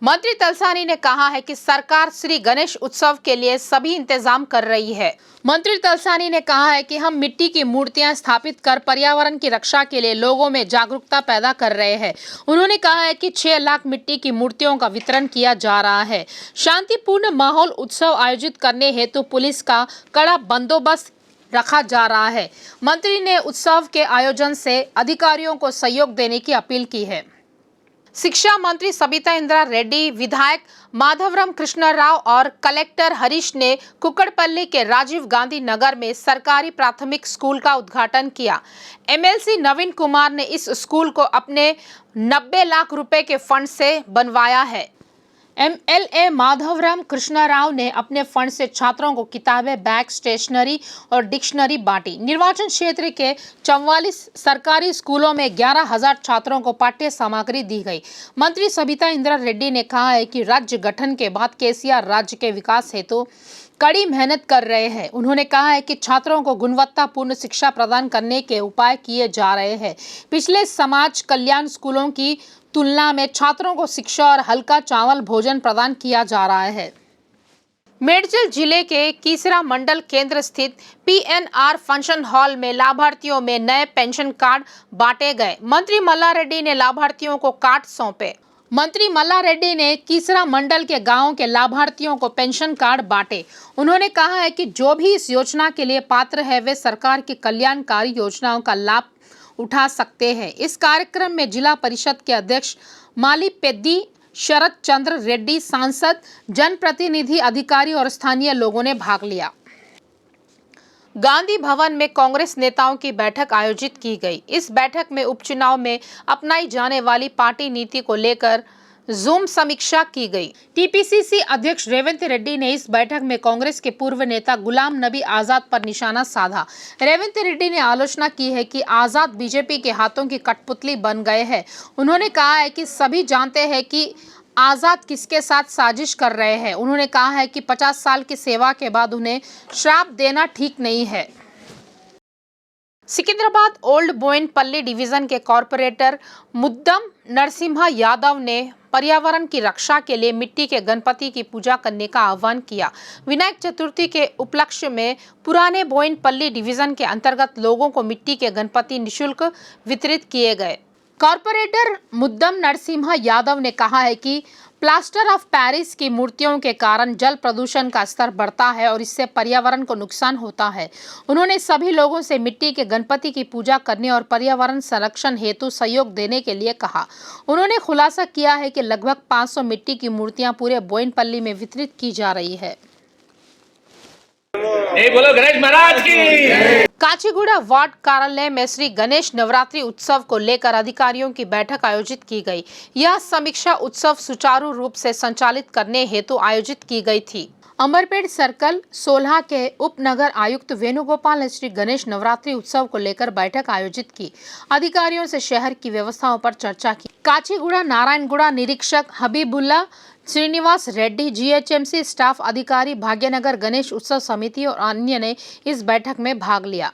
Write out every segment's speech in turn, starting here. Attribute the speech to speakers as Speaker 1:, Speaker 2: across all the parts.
Speaker 1: मंत्री तलसानी ने कहा है कि सरकार श्री गणेश उत्सव के लिए सभी इंतजाम कर रही है। मंत्री तलसानी ने कहा है कि हम मिट्टी की मूर्तियां स्थापित कर पर्यावरण की रक्षा के लिए लोगों में जागरूकता पैदा कर रहे हैं। उन्होंने कहा है कि 6 लाख मिट्टी की मूर्तियों का वितरण किया जा रहा है। शांतिपूर्ण माहौल उत्सव आयोजित करने हेतु पुलिस का कड़ा बंदोबस्त रखा जा रहा है। मंत्री ने उत्सव के आयोजन से अधिकारियों को सहयोग देने की अपील की है। शिक्षा मंत्री सबिता इंद्रा रेड्डी, विधायक माधवराम कृष्ण राव और कलेक्टर हरीश ने कुकड़पल्ली के राजीव गांधी नगर में सरकारी प्राथमिक स्कूल का उद्घाटन किया। एमएलसी नवीन कुमार ने इस स्कूल को अपने 90 लाख रुपए के फंड से बनवाया है। एमएलए माधवराम कृष्ण राव ने अपने फंड से छात्रों को किताबें, बैग, स्टेशनरी और डिक्शनरी बांटी। निर्वाचन क्षेत्र के 44 सरकारी स्कूलों में 11,000 छात्रों को पाठ्य सामग्री दी गई। मंत्री सबिता इंद्रा रेड्डी ने कहा है कि राज्य गठन के बाद केसीआर राज्य के विकास हेतु कड़ी मेहनत कर रहे हैं। उन्होंने कहा है कि छात्रों को गुणवत्तापूर्ण शिक्षा प्रदान करने के उपाय किए जा रहे हैं। पिछले समाज कल्याण स्कूलों की तुलना में छात्रों को शिक्षा और हल्का चावल भोजन प्रदान किया जा रहा है। मेडजल जिले के कीसरा मंडल केंद्र स्थित पीएनआर फंक्शन हॉल में लाभार्थियों में नए पेंशन कार्ड बांटे गए। मंत्री मल्ला रेड्डी ने लाभार्थियों को कार्ड सौंपे। मंत्री मल्ला रेड्डी ने कीसरा मंडल के गांवों के लाभार्थियों को पेंशन कार्ड बांटे। उन्होंने कहा है कि जो भी इस योजना के लिए पात्र है वे सरकार की कल्याणकारी योजनाओं का लाभ उठा सकते हैं। इस कार्यक्रम में जिला परिषद के अध्यक्ष माली पेद्दी, शरद चंद्र रेड्डी, सांसद, जनप्रतिनिधि, अधिकारी और स्थानीय लोगों ने भाग लिया। गांधी भवन में कांग्रेस नेताओं की बैठक आयोजित की गई। इस बैठक में उपचुनाव में अपनाई जाने वाली पार्टी नीति को लेकर जूम समीक्षा की गई। टीपीसीसी अध्यक्ष रेवंत रेड्डी ने इस बैठक में कांग्रेस के पूर्व नेता गुलाम नबी आजाद पर निशाना साधा। रेवंत रेड्डी ने आलोचना की है कि आजाद बीजेपी के हाथों की कठपुतली बन गए हैं। उन्होंने कहा है कि सभी जानते हैं कि आजाद किसके साथ साजिश कर रहे हैं। उन्होंने कहा है कि 50 साल की सेवा के बाद उन्हें श्राप देना ठीक नहीं है। सिकंदराबाद ओल्ड बोयनपल्ली डिवीजन के कॉरपोरेटर मुद्दम नरसिम्हा यादव ने पर्यावरण की रक्षा के लिए मिट्टी के गणपति की पूजा करने का आह्वान किया। विनायक चतुर्थी के उपलक्ष्य में पुराने बोयनपल्ली डिवीजन के अंतर्गत लोगों को मिट्टी के गणपति निःशुल्क वितरित किए गए। कॉरपोरेटर मुद्दम नरसिम्हा यादव ने कहा है कि प्लास्टर ऑफ पेरिस की मूर्तियों के कारण जल प्रदूषण का स्तर बढ़ता है और इससे पर्यावरण को नुकसान होता है। उन्होंने सभी लोगों से मिट्टी के गणपति की पूजा करने और पर्यावरण संरक्षण हेतु सहयोग देने के लिए कहा। उन्होंने खुलासा किया है कि लगभग 500 मिट्टी की मूर्तियां पूरे बोयनपल्ली में वितरित की जा रही है।
Speaker 2: बोलो गणेश महाराज की।
Speaker 1: काचीगुड़ा वार्ड कार्यालय में श्री गणेश नवरात्रि उत्सव को लेकर अधिकारियों की बैठक आयोजित की गई। यह समीक्षा उत्सव सुचारू रूप से संचालित करने हेतु आयोजित की गई थी। अमरपेट सर्कल 16 के उप नगर आयुक्त वेणुगोपाल ने श्री गणेश नवरात्रि उत्सव को लेकर बैठक आयोजित की। अधिकारियों से शहर की व्यवस्थाओं पर चर्चा की। काचीगुड़ा नारायणगुड़ा निरीक्षक हबीबुल्ला श्रीनिवास रेड्डी, जीएचएमसी स्टाफ अधिकारी, भाग्यनगर गणेश उत्सव समिति और अन्य ने इस बैठक में भाग लिया।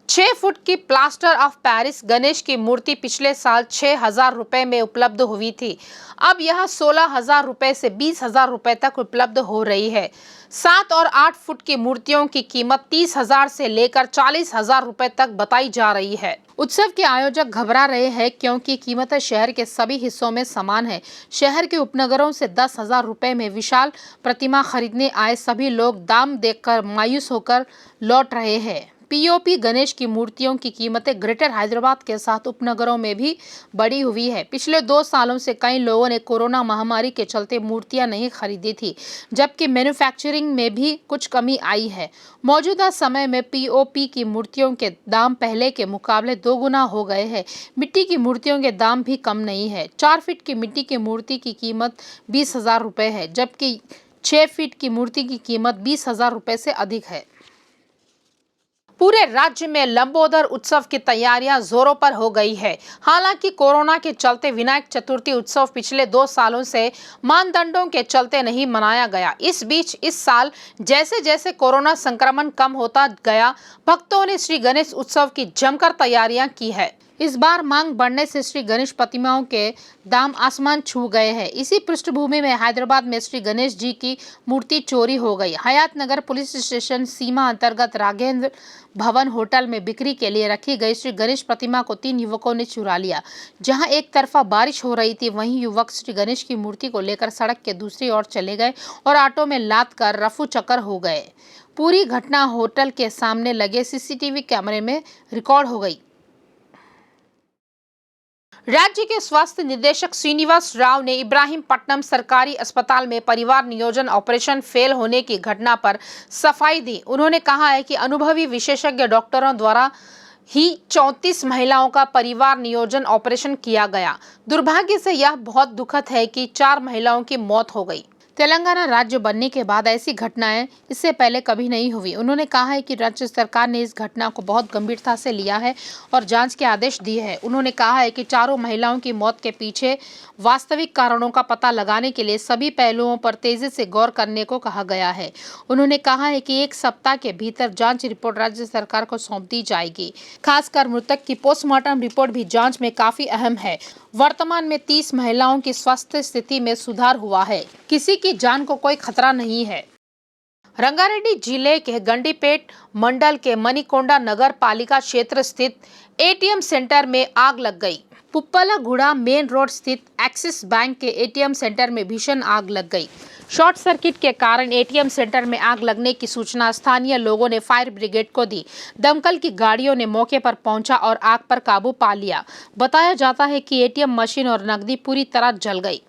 Speaker 1: 6 फुट की प्लास्टर ऑफ पेरिस गणेश की मूर्ति पिछले साल 6,000 रुपए में उपलब्ध हुई थी। अब यह 16,000 रुपए से 20,000 रुपए तक उपलब्ध हो रही है। 7 और 8 फुट की मूर्तियों की कीमत 30,000 से लेकर 40,000 रुपए तक बताई जा रही है। उत्सव के आयोजक घबरा रहे हैं क्योंकि कीमतें शहर के सभी हिस्सों में समान है। शहर के उपनगरों से 10,000 रुपए में विशाल प्रतिमा खरीदने आए सभी लोग दाम देखकर मायूस होकर लौट रहे हैं। पीओपी गणेश की मूर्तियों की कीमतें ग्रेटर हैदराबाद के साथ उपनगरों में भी बढ़ी हुई है। पिछले 2 सालों से कई लोगों ने कोरोना महामारी के चलते मूर्तियां नहीं खरीदी थी, जबकि मैन्युफैक्चरिंग में भी कुछ कमी आई है। मौजूदा समय में पीओपी की मूर्तियों के दाम पहले के मुकाबले 2 गुना हो गए हैं। मिट्टी की मूर्तियों के दाम भी कम नहीं है। 4 फीट की मिट्टी की मूर्ति की कीमत 20,000 रुपये है, जबकि 6 फीट की मूर्ति की कीमत 20,000 रुपये से अधिक है। पूरे राज्य में लंबोदर उत्सव की तैयारियां जोरों पर हो गई है। हालांकि कोरोना के चलते विनायक चतुर्थी उत्सव पिछले 2 सालों से मानदंडों के चलते नहीं मनाया गया। इस बीच इस साल जैसे जैसे कोरोना संक्रमण कम होता गया, भक्तों ने श्री गणेश उत्सव की जमकर तैयारियां की है। इस बार मांग बढ़ने से श्री गणेश प्रतिमाओं के दाम आसमान छू गए हैं। इसी पृष्ठभूमि में हैदराबाद में श्री गणेश जी की मूर्ति चोरी हो गई। हयात नगर पुलिस स्टेशन सीमा अंतर्गत राघेंद्र भवन होटल में बिक्री के लिए रखी गई श्री गणेश प्रतिमा को 3 युवकों ने चुरा लिया। जहां एक तरफा बारिश हो रही थी, वहीं युवक श्री गणेश की मूर्ति को लेकर सड़क के दूसरी ओर चले गए और ऑटो में लाद कर रफू चक्कर हो गए। पूरी घटना होटल के सामने लगे सीसीटीवी कैमरे में रिकॉर्ड हो गई। राज्य के स्वास्थ्य निदेशक श्रीनिवास राव ने इब्राहिमपट्टनम सरकारी अस्पताल में परिवार नियोजन ऑपरेशन फेल होने की घटना पर सफाई दी। उन्होंने कहा है कि अनुभवी विशेषज्ञ डॉक्टरों द्वारा ही 34 महिलाओं का परिवार नियोजन ऑपरेशन किया गया। दुर्भाग्य से यह बहुत दुखद है कि 4 महिलाओं की मौत हो गई। तेलंगाना राज्य बनने के बाद ऐसी घटनाएं इससे पहले कभी नहीं हुई। उन्होंने कहा है कि राज्य सरकार ने इस घटना को बहुत गंभीरता से लिया है और जांच के आदेश दिए हैं। उन्होंने कहा है कि चारों महिलाओं की मौत के पीछे वास्तविक कारणों का पता लगाने के लिए सभी पहलुओं पर तेजी से गौर करने को कहा गया है। उन्होंने कहा है कि 1 सप्ताह के भीतर जाँच रिपोर्ट राज्य सरकार को सौंप दी जाएगी। खासकर मृतक की पोस्टमार्टम रिपोर्ट भी जाँच में काफी अहम है। वर्तमान में 30 महिलाओं की स्वास्थ्य स्थिति में सुधार हुआ है। किसी की जान को कोई खतरा नहीं है। रंगारेड्डी जिले के गंडीपेट मंडल के मणिकोंडा नगर पालिका क्षेत्र स्थित एटीएम सेंटर में आग लग गई। पुप्पलागुड़ा मेन रोड स्थित एक्सिस बैंक के एटीएम सेंटर में भीषण आग लग गई। शॉर्ट सर्किट के कारण एटीएम सेंटर में आग लगने की सूचना स्थानीय लोगों ने फायर ब्रिगेड को दी। दमकल की गाड़ियों ने मौके पर पहुंचा और आग पर काबू पा लिया। बताया जाता है कि एटीएम मशीन और नकदी पूरी तरह जल गई।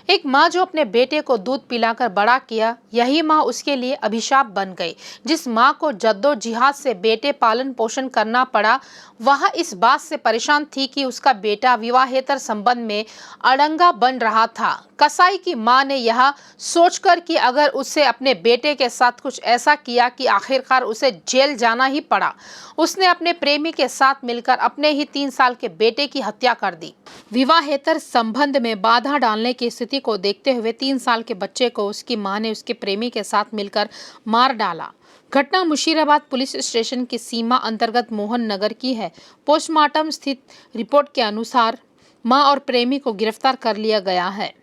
Speaker 1: एक माँ जो अपने बेटे को दूध पिलाकर बड़ा किया, यही माँ उसके लिए अभिशाप बन गई। जिस माँ को जद्दोजहद से बेटे पालन पोषण करना पड़ा, वह इस बात से परेशान थी कि उसका बेटा विवाहेतर संबंध में अड़ंगा बन रहा था। कसाई की माँ ने यह सोचकर कि अगर उससे अपने बेटे के साथ कुछ ऐसा किया कि आखिरकार उसे जेल जाना ही पड़ा, उसने अपने प्रेमी के साथ मिलकर अपने ही 3 साल के बेटे की हत्या कर दी। विवाहेतर संबंध में बाधा डालने की स्थिति को देखते हुए 3 साल के बच्चे को उसकी मां ने उसके प्रेमी के साथ मिलकर मार डाला। घटना मुशीराबाद पुलिस स्टेशन की सीमा अंतर्गत मोहन नगर की है। पोस्टमार्टम स्थित रिपोर्ट के अनुसार मां और प्रेमी को गिरफ्तार कर लिया गया है।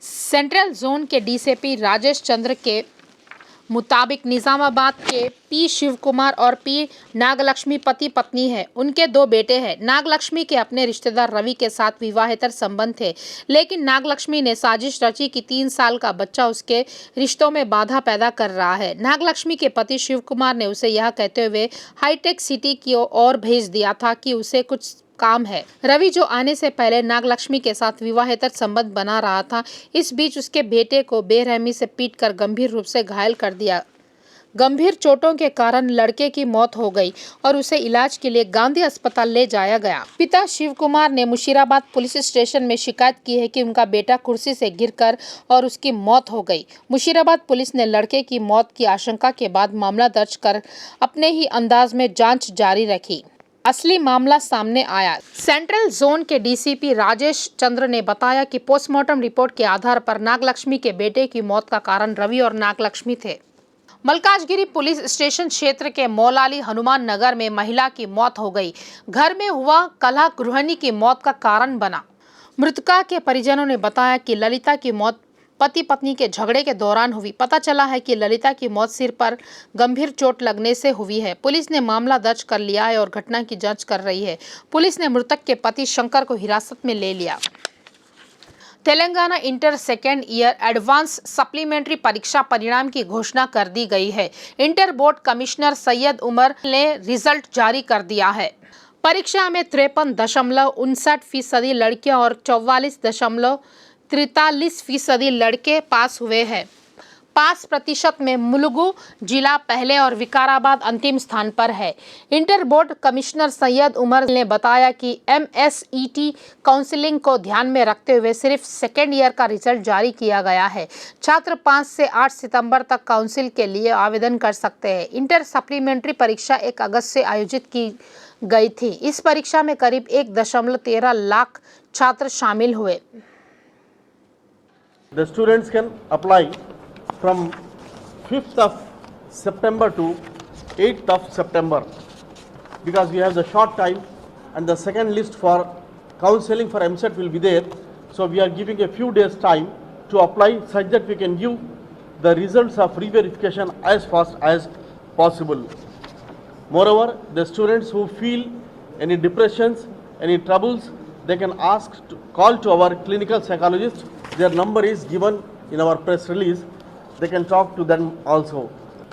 Speaker 1: सेंट्रल जोन के डीसीपी राजेश चंद्र के मुताबिक निजामाबाद के पी शिव कुमार और पी नागलक्ष्मी पति पत्नी है। उनके 2 बेटे हैं। नागलक्ष्मी के अपने रिश्तेदार रवि के साथ विवाहेतर संबंध थे, लेकिन नागलक्ष्मी ने साजिश रची कि 3 साल का बच्चा उसके रिश्तों में बाधा पैदा कर रहा है। नागलक्ष्मी के पति शिव कुमार ने उसे यह कहते हुए हाईटेक सिटी की ओर भेज दिया था कि उसे कुछ काम है। रवि जो आने से पहले नागलक्ष्मी के साथ विवाहेतर संबंध बना रहा था, इस बीच उसके बेटे को बेरहमी से पीटकर गंभीर रूप से घायल कर दिया। गंभीर चोटों के कारण लड़के की मौत हो गई और उसे इलाज के लिए गांधी अस्पताल ले जाया गया। पिता शिव कुमार ने मुशीराबाद पुलिस स्टेशन में शिकायत की है कि उनका बेटा कुर्सी से गिरकर और उसकी मौत हो गई। मुशीराबाद पुलिस ने लड़के की मौत की आशंका के बाद मामला दर्ज कर अपने ही अंदाज में जांच जारी रखी। असली मामला सामने आया। सेंट्रल जोन के डीसीपी राजेश चंद्र ने बताया कि पोस्टमार्टम रिपोर्ट के आधार पर नागलक्ष्मी के बेटे की मौत का कारण रवि और नागलक्ष्मी थे। मलकाजगिरी पुलिस स्टेशन क्षेत्र के मौलाली हनुमान नगर में महिला की मौत हो गई। घर में हुआ कलह गृहिणी की मौत का कारण बना। मृतका के परिजनों ने बताया कि ललिता की मौत पति पत्नी के झगड़े के दौरान हुई। पता चला है कि ललिता की मौत सिर पर गंभीर चोट लगने से हुई है। पुलिस ने मामला दर्ज कर लिया है और घटना की जांच कर रही है। पुलिस ने मृतक के पति शंकर को हिरासत में ले लिया। Telangana inter second year advance supplementary परीक्षा परिणाम की घोषणा कर दी गई है। Inter board commissioner Syed Umar ने रिजल्ट जारी कर दिया है। परीक्षा में 53.59% लड़कियां और 44.43% लड़के पास हुए हैं। 5% में मुलुगु जिला पहले और विकाराबाद अंतिम स्थान पर है। Inter board commissioner Syed Umar ने बताया कि MSET काउंसलिंग को ध्यान में रखते हुए सिर्फ सेकेंड ईयर का रिजल्ट जारी किया गया है। छात्र 5 से 8 सितंबर तक काउंसिल के लिए आवेदन कर सकते हैं। इंटर सप्लीमेंट्री परीक्षा 1 अगस्त से आयोजित की गई थी। इस परीक्षा में करीब 1.13 लाख छात्र शामिल हुए।
Speaker 3: The students can apply from 5th of September to 8th of September because we have the short time and the second list for counseling for MSET will be there. So we are giving a few days time to apply such that we can give the results of re-verification as fast as possible. Moreover, the students who feel any depressions, any troubles, they can call to our clinical psychologist. Their number is given in our press release. They can talk to them also.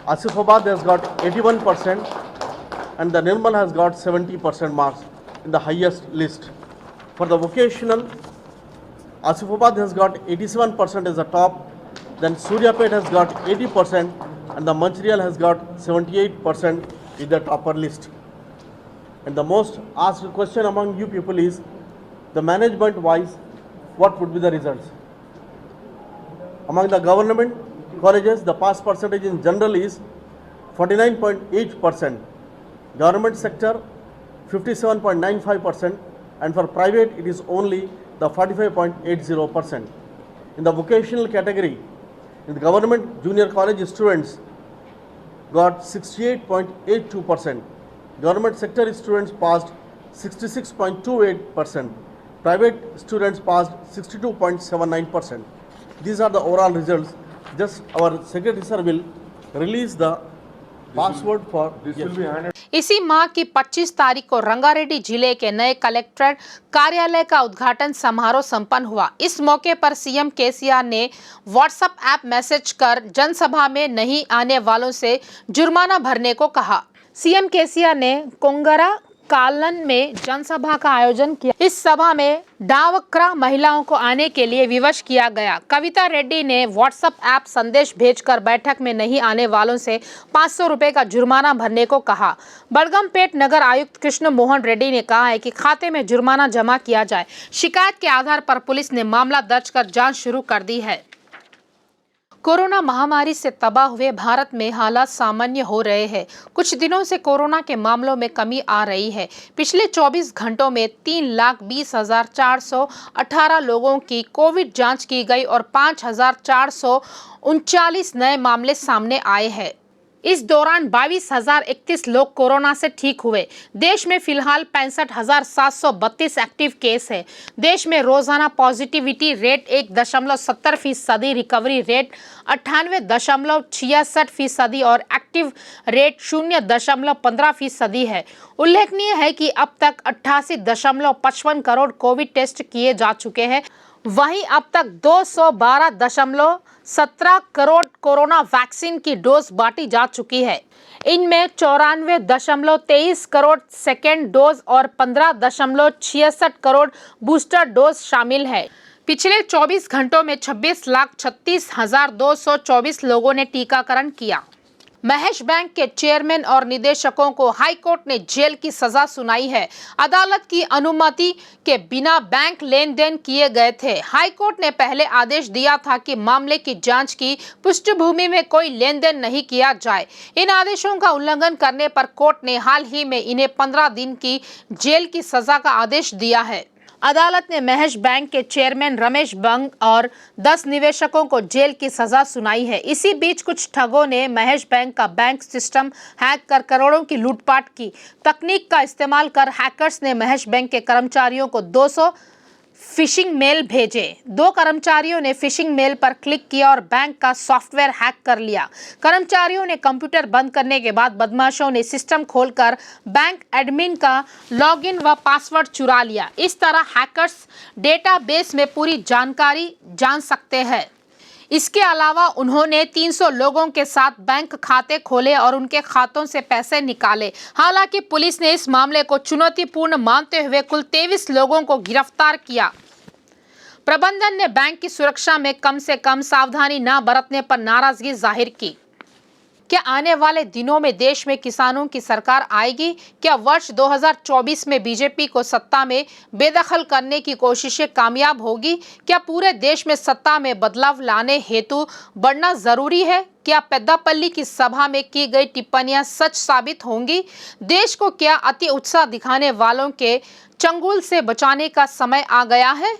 Speaker 3: Asifabad has got 81% and the Nirmal has got 70% marks in the highest list. For the vocational, Asifabad has got 87% as the top, then Suryapet has got 80% and the Mancherial has got 78% in the topper list. And the most asked question among you people is, the management wise, what would be the results? Among the government colleges, the pass percentage in general is 49.8%. Government sector 57.95% and for private it is only the 45.80%. In the vocational category, in the government junior college students got 68.82%. Government sector students passed 66.28%. Private students passed 62.79%. These are the overall results. Just our secretary sir will release the password for this will be handed.
Speaker 1: इसी माह की 25 तारीख को रंगारेड्डी जिले के नए collectorate कार्यालय का उद्घाटन समारोह संपन्न हुआ। इस मौके पर सीएम केसीआर ने व्हाट्सएप ऐप मैसेज कर जनसभा में नहीं आने वालों से जुर्माना भरने को कहा। सीएम केसीआर ने कोंगरा कालन में जनसभा का आयोजन किया। इस सभा में डावक्रा महिलाओं को आने के लिए विवश किया गया। कविता रेड्डी ने व्हाट्सएप ऐप संदेश भेजकर बैठक में नहीं आने वालों से 500 रुपए का जुर्माना भरने को कहा। बड़गमपेट नगर आयुक्त कृष्ण मोहन रेड्डी ने कहा है कि खाते में जुर्माना जमा किया जाए। शिकायत के आधार पर पुलिस ने मामला दर्ज कर जांच शुरू कर दी है। कोरोना महामारी से तबाह हुए भारत में हालात सामान्य हो रहे हैं। कुछ दिनों से कोरोना के मामलों में कमी आ रही है। पिछले 24 घंटों में 3,20,418 लोगों की कोविड जांच की गई और 5,439 नए मामले सामने आए हैं। इस दौरान 22,031 लोग कोरोना से ठीक हुए। देश में फिलहाल 65,732 एक्टिव केस है। देश में रोजाना पॉजिटिविटी रेट 1.70%, रिकवरी रेट 98.66% और एक्टिव रेट 0.15% है। उल्लेखनीय है कि अब तक 88.55 करोड़ कोविड टेस्ट किए जा चुके हैं। वहीं अब तक 212.17 करोड़ कोरोना वैक्सीन की डोज बांटी जा चुकी है। इनमें 94.23 करोड़ सेकेंड डोज और 15.66 करोड़ बूस्टर डोज शामिल है। पिछले 24 घंटों में 26,36,224 लोगों ने टीकाकरण किया। महेश बैंक के चेयरमैन और निदेशकों को हाई कोर्ट ने जेल की सजा सुनाई है। अदालत की अनुमति के बिना बैंक लेन देन किए गए थे। हाई कोर्ट ने पहले आदेश दिया था कि मामले की जांच की पृष्ठभूमि में कोई लेन देन नहीं किया जाए। इन आदेशों का उल्लंघन करने पर कोर्ट ने हाल ही में इन्हें 15 दिन की जेल की सजा का आदेश दिया है। अदालत ने महेश बैंक के चेयरमैन रमेश बंग और 10 निवेशकों को जेल की सजा सुनाई है। इसी बीच कुछ ठगों ने महेश बैंक का बैंक सिस्टम हैक कर करोड़ों की लूटपाट की। तकनीक का इस्तेमाल कर हैकर्स ने महेश बैंक के कर्मचारियों को 200 फिशिंग मेल भेजे। 2 कर्मचारियों ने फिशिंग मेल पर क्लिक किया और बैंक का सॉफ्टवेयर हैक कर लिया। कर्मचारियों ने कंप्यूटर बंद करने के बाद बदमाशों ने सिस्टम खोलकर बैंक एडमिन का लॉगिन व पासवर्ड चुरा लिया। इस तरह हैकर्स डेटाबेस में पूरी जानकारी जान सकते हैं। इसके अलावा उन्होंने 300 लोगों के साथ बैंक खाते खोले और उनके खातों से पैसे निकाले। हालांकि पुलिस ने इस मामले को चुनौतीपूर्ण मानते हुए कुल 23 लोगों को गिरफ्तार किया। प्रबंधन ने बैंक की सुरक्षा में कम से कम सावधानी न बरतने पर नाराजगी जाहिर की। क्या आने वाले दिनों में देश में किसानों की सरकार आएगी? क्या वर्ष 2024 में बीजेपी को सत्ता में बेदखल करने की कोशिशें कामयाब होगी? क्या पूरे देश में सत्ता में बदलाव लाने हेतु बढ़ना जरूरी है? क्या पेद्दापल्ली की सभा में की गई टिप्पणियां सच साबित होंगी? देश को क्या अति उत्साह दिखाने वालों के चंगुल से बचाने का समय आ गया है?